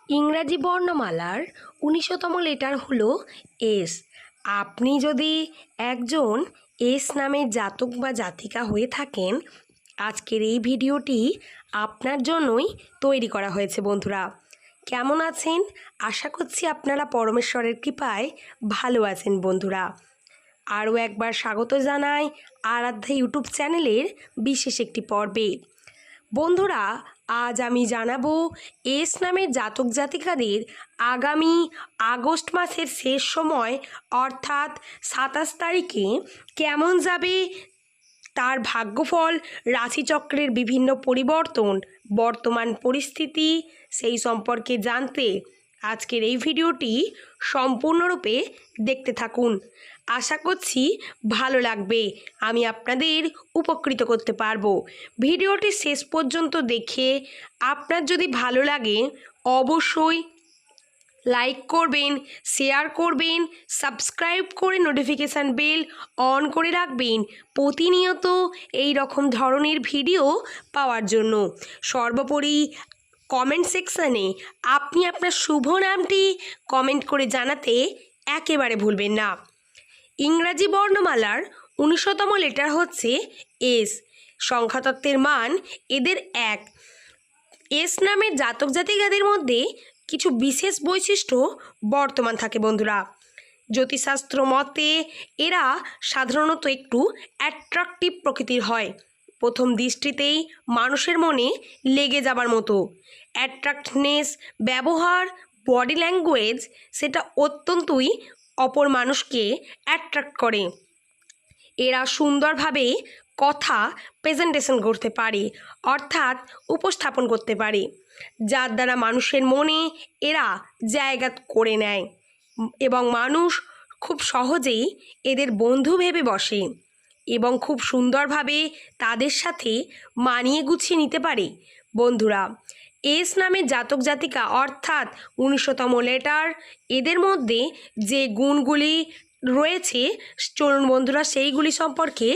ইংরাজি বর্ণমালার ১৯তম লেটার হলো এস। আপনি যদি একজন এস নামের জাতক বা জাতিকা হয়ে থাকেন, আজকের এই ভিডিওটি আপনার জন্যই তৈরি করা হয়েছে। বন্ধুরা, কেমন আছেন? আশা করছি আপনারা পরমেশ্বরের কৃপায় ভালো আছেন। বন্ধুরা, আরও একবার স্বাগত জানাই আরাধ্যা ইউটিউব চ্যানেলের বিশেষ একটি পর্বে। বন্ধুরা, আজ আমি জানাবো এস নামের জাতক জাতিকাদের আগামী আগস্ট মাসের শেষ সময় অর্থাৎ ২৭ তারিখে কেমন যাবে তার ভাগ্যফল, রাশিচক্রের বিভিন্ন পরিবর্তন, বর্তমান পরিস্থিতি সেই সম্পর্কে জানতে আজকের এই ভিডিওটি সম্পূর্ণরূপে দেখতে থাকুন। আশা করছি ভালো লাগবে, আমি আপনাদের উপকৃত করতে পারবো। ভিডিওটি শেষ পর্যন্ত দেখে আপনার যদি ভালো লাগে অবশ্যই লাইক করবেন, শেয়ার করবেন, সাবস্ক্রাইব করে নোটিফিকেশান বেল অন করে রাখবেন প্রতিনিয়ত এই রকম ধরনের ভিডিও পাওয়ার জন্য। সর্বোপরি কমেন্ট সেকশানে আপনি আপনার শুভ নামটি কমেন্ট করে জানাতে একেবারে ভুলবেন না। ইংরাজি বর্ণমালার ১৯তম লেটার হচ্ছে এস। সংখ্যাতত্ত্বের মান এদের ১। এস নামের জাতক জাতিকাদের মধ্যে কিছু বিশেষ বৈশিষ্ট্য বর্তমান থাকে। বন্ধুরা, জ্যোতিষশাস্ত্র মতে এরা সাধারণত একটু অ্যাট্রাকটিভ প্রকৃতির হয়। প্রথম দৃষ্টিতেই মানুষের মনে লেগে যাবার মতো অ্যাট্রাক্টনেস, ব্যবহার, বডি ল্যাঙ্গুয়েজ সেটা অত্যন্তই অপর মানুষকে অ্যাট্রাক্ট করে। এরা সুন্দরভাবে কথা প্রেজেন্টেশন করতে পারে, অর্থাৎ উপস্থাপন করতে পারে, যার দ্বারা মানুষের মনে এরা জায়গা করে নেয় এবং মানুষ খুব সহজেই এদের বন্ধু ভেবে বসে এবং খুব সুন্দরভাবে তাদের সাথে মানিয়ে গুছিয়ে নিতে পারে। বন্ধুরা, এস নামের জাতক জাতিকা অর্থাৎ ১৯তম লেটার, এদের মধ্যে যে গুণগুলি রয়েছে চলুন বন্ধুরা সেইগুলি সম্পর্কে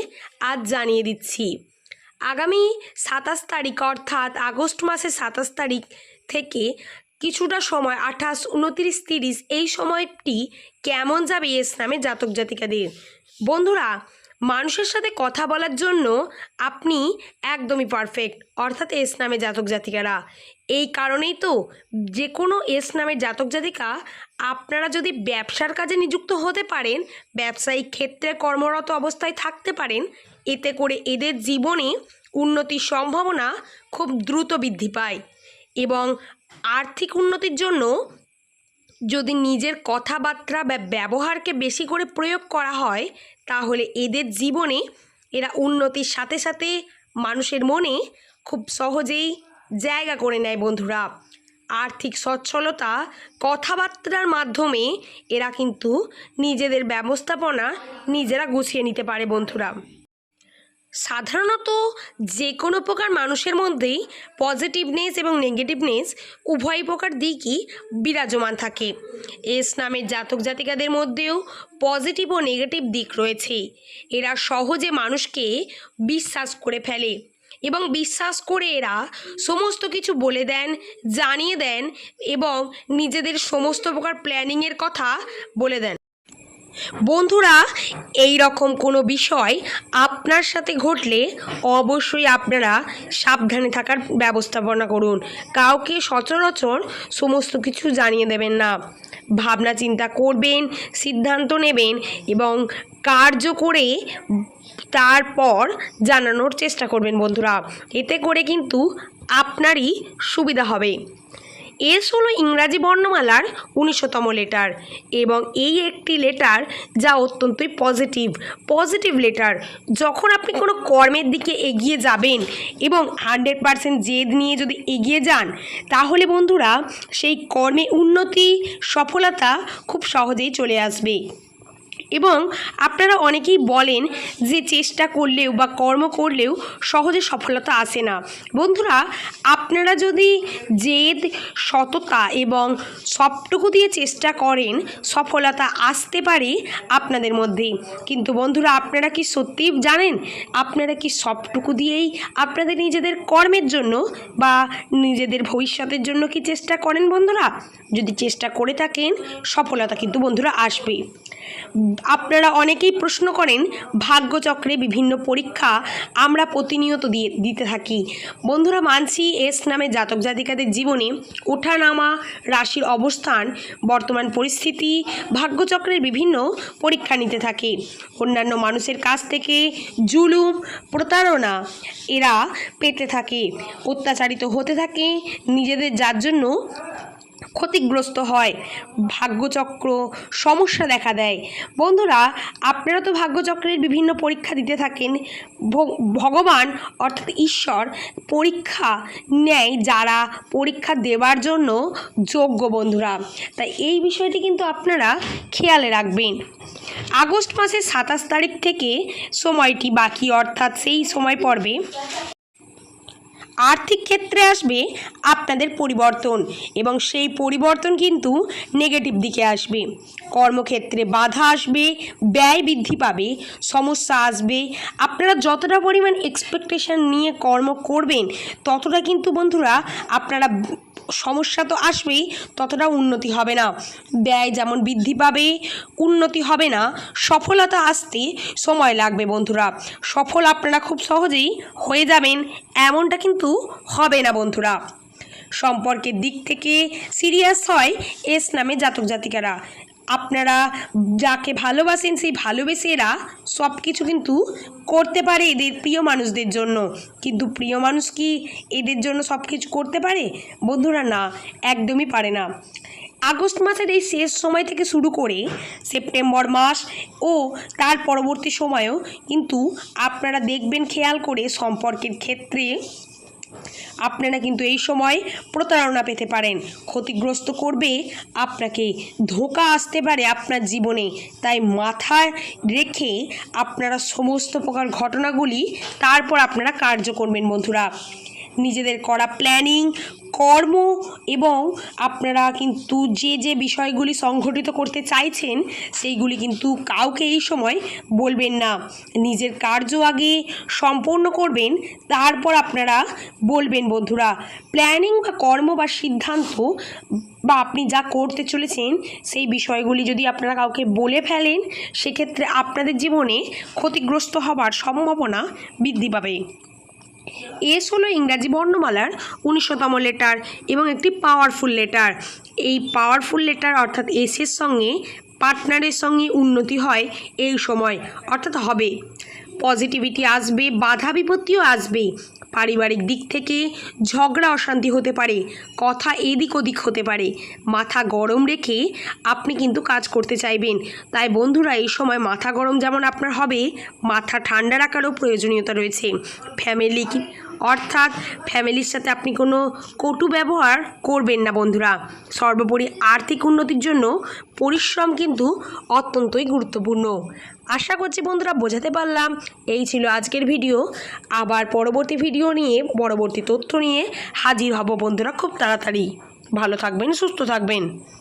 আজ জানিয়ে দিচ্ছি। আগামী ২৭ তারিখ অর্থাৎ আগস্ট মাসের ২৭ তারিখ থেকে কিছুটা সময় ২৮, ২৯, ৩০ এই সময়টি কেমন যাবে এস নামে জাতক জাতিকাদের? বন্ধুরা, মানুষের সাথে কথা বলার জন্য আপনি একদমই পারফেক্ট, অর্থাৎ এস নামে জাতক জাতিকারা। এই কারণেই তো যে কোনো এস নামের জাতক জাতিকা আপনারা যদি ব্যবসার কাজে নিযুক্ত হতে পারেন, ব্যবসায়িক ক্ষেত্রে কর্মরত অবস্থায় থাকতে পারেন, এতে করে এদের জীবনে উন্নতির সম্ভাবনা খুব দ্রুত বৃদ্ধি পায় এবং আর্থিক উন্নতির জন্য যদি নিজের কথাবার্তা বা ব্যবহারকে বেশি করে প্রয়োগ করা হয়, তাহলে এদের জীবনে এরা উন্নতির সাথে সাথে মানুষের মনে খুব সহজেই জায়গা করে নেয়। বন্ধুরা, আর্থিক সচ্ছলতা কথাবার্তার মাধ্যমে এরা কিন্তু নিজেদের ব্যবস্থাপনা নিজেরা গুছিয়ে নিতে পারে। বন্ধুরা, সাধারণত যে কোনো প্রকার মানুষের মধ্যেই পজিটিভনেস এবং নেগেটিভনেস উভয় প্রকার দিকই বিরাজমান থাকে। এস নামের জাতক জাতিকাদের মধ্যেও পজিটিভ ও নেগেটিভ দিক রয়েছে। এরা সহজে মানুষকে বিশ্বাস করে ফেলে এবং বিশ্বাস করে এরা সমস্ত কিছু বলে দেন, জানিয়ে দেন এবং নিজেদের সমস্ত প্রকার প্ল্যানিংয়ের কথা বলে দেন। বন্ধুরা, এই রকম কোনো বিষয় আপনার সাথে ঘটলে অবশ্যই আপনারা সাবধানে থাকার ব্যবস্থাপনা করুন। কাউকে সচরাচর সমস্ত কিছু জানিয়ে দেবেন না। ভাবনা চিন্তা করবেন, সিদ্ধান্ত নেবেন এবং কার্য করে তারপর জানানোর চেষ্টা করবেন। বন্ধুরা, এতে করে কিন্তু আপনারই সুবিধা হবে। এস হলো ইংরাজি বর্ণমালার ১৯তম লেটার এবং এই একটি লেটার যা অত্যন্তই পজিটিভ লেটার। যখন আপনি কোনো কর্মের দিকে এগিয়ে যাবেন এবং 100% জেদ নিয়ে যদি এগিয়ে যান, তাহলে বন্ধুরা সেই কর্মে উন্নতি, সফলতা খুব সহজেই চলে আসবে। এবং আপনারা অনেকেই বলেন যে চেষ্টা করলেও বা কর্ম করলেও সহজে সফলতা আসে না। বন্ধুরা, আপনারা যদি জেদ, সততা এবং সবটুকু দিয়ে চেষ্টা করেন, সফলতা আসতে পারে আপনাদের মধ্যে। কিন্তু বন্ধুরা, আপনারা কি সত্যিই জানেন আপনারা কি সবটুকু দিয়েই আপনাদের নিজেদের কর্মের জন্য বা নিজেদের ভবিষ্যতের জন্য কি চেষ্টা করেন? বন্ধুরা, যদি চেষ্টা করে থাকেন, সফলতা কিন্তু বন্ধুরা আসবে। আপনারা অনেকেই প্রশ্ন করেন, ভাগ্যচক্রে বিভিন্ন পরীক্ষা আমরা প্রতিনিয়ত দিতে থাকি। বন্ধুরা, মানছি এস নামে জাতক জাতিকাদের জীবনে ওঠানামা, রাশির অবস্থান, বর্তমান পরিস্থিতি ভাগ্যচক্রের বিভিন্ন পরীক্ষা নিতে থাকে। অন্যান্য মানুষের কাছ থেকে জুলুম, প্রতারণা এরা পেতে থাকে, অত্যাচারিত হতে থাকে, নিজেদের যার জন্য ক্ষতিগ্রস্ত হয়, ভাগ্যচক্র সমস্যা দেখা দেয়। বন্ধুরা, আপনারা তো ভাগ্যচক্রের বিভিন্ন পরীক্ষা দিতে থাকেন। ভগবান অর্থাৎ ঈশ্বর পরীক্ষা নেয় যারা পরীক্ষা দেওয়ার জন্য যোগ্য। বন্ধুরা, তাই এই বিষয়টি কিন্তু আপনারা খেয়ালে রাখবেন। আগস্ট মাসের 27 তারিখ থেকে সময়টি বাকি, অর্থাৎ সেই সময় পর্বে আর্থিক ক্ষেত্রে আসবে আপনাদের পরিবর্তন এবং সেই পরিবর্তন কিন্তু নেগেটিভ দিকে আসবে। কর্মক্ষেত্রে বাধা আসবে, ব্যয় বৃদ্ধি পাবে, সমস্যা আসবে। আপনারা যতটা পরিমাণ এক্সপেকটেশন নিয়ে কর্ম করবেন ততটা কিন্তু বন্ধুরা আপনারা সমস্যা তো আসবেই, ততটা উন্নতি হবে না। ব্যয় যেমন বৃদ্ধি পাবে, উন্নতি হবে না। সফলতা আসতে সময় লাগবে বন্ধুরা। সফল আপনারা খুব সহজেই হয়ে যাবেন এমনটা কিন্তু হবে না বন্ধুরা। সম্পর্কের দিক থেকে সিরিয়াস হয় এস নামে জাতক জাতিকারা। আপনারা যাকে ভালোবাসেন সেই ভালোবেসে এরা সব কিছু কিন্তু করতে পারে এদের প্রিয় মানুষদের জন্য। কিন্তু প্রিয় মানুষ কি এদের জন্য সব কিছু করতে পারে? বন্ধুরা, না, একদমই পারে না। আগস্ট মাসের এই শেষ সময় থেকে শুরু করে সেপ্টেম্বর মাস ও তার পরবর্তী সময়েও কিন্তু আপনারা দেখবেন খেয়াল করে সম্পর্কের ক্ষেত্রে আপনারা কিন্তু এই সময় প্রতারণা পেতে পারেন, ক্ষতিগ্রস্ত করবে আপনাকে, ধোঁকা আসতে পারে আপনার জীবনে। তাই মাথায় রেখে আপনারা সমস্ত প্রকার ঘটনাগুলি তারপর আপনারা কার্য করবেন বন্ধুরা। নিজেদের করা প্ল্যানিং, কর্ম এবং আপনারা কিন্তু যে বিষয়গুলি সংগঠিত করতে চাইছেন সেইগুলি কিন্তু কাউকে এই সময় বলবেন না। নিজের কার্য আগে সম্পন্ন করবেন, তারপর আপনারা বলবেন বন্ধুরা। প্ল্যানিং বা কর্ম বা সিদ্ধান্ত বা আপনি যা করতে চলেছেন সেই বিষয়গুলি যদি আপনারা কাউকে বলে ফেলেন, সেক্ষেত্রে আপনাদের জীবনে ক্ষতিগ্রস্ত হবার সম্ভাবনা বৃদ্ধি পাবে। এস হলো ইংরাজি বর্ণমালার 19তম লেটার এবং একটি পাওয়ারফুল লেটার। এই পাওয়ারফুল লেটার অর্থাৎ এসের সঙ্গে পার্টনারের সঙ্গে উন্নতি হয় এই সময়, অর্থাৎ হবে। পজিটিভিটি আসবে, বাধা বিপত্তিও আসবে। পারিবারিক দিক থেকে ঝগড়া অশান্তি হতে পারে, কথা এদিক ওদিক হতে পারে। মাথা গরম রেখে আপনি কিন্তু কাজ করতে চাইবেন। তাই বন্ধুরা, এই সময় মাথা গরম যেমন আপনার হবে, মাথা ঠান্ডা রাখারও প্রয়োজনীয়তা রয়েছে। ফ্যামিলি অর্থাৎ ফ্যামিলির সাথে আপনি কোনো কটু ব্যবহার করবেন না বন্ধুরা। সর্বোপরি আর্থিক উন্নতির জন্য পরিশ্রম কিন্তু অত্যন্তই গুরুত্বপূর্ণ। আশা করছি বন্ধুরা বোঝাতে পারলাম। এই ছিল আজকের ভিডিও। আবার পরবর্তী ভিডিও নিয়ে, পরবর্তী তথ্য নিয়ে হাজির হব বন্ধুরা খুব তাড়াতাড়ি। ভালো থাকবেন, সুস্থ থাকবেন।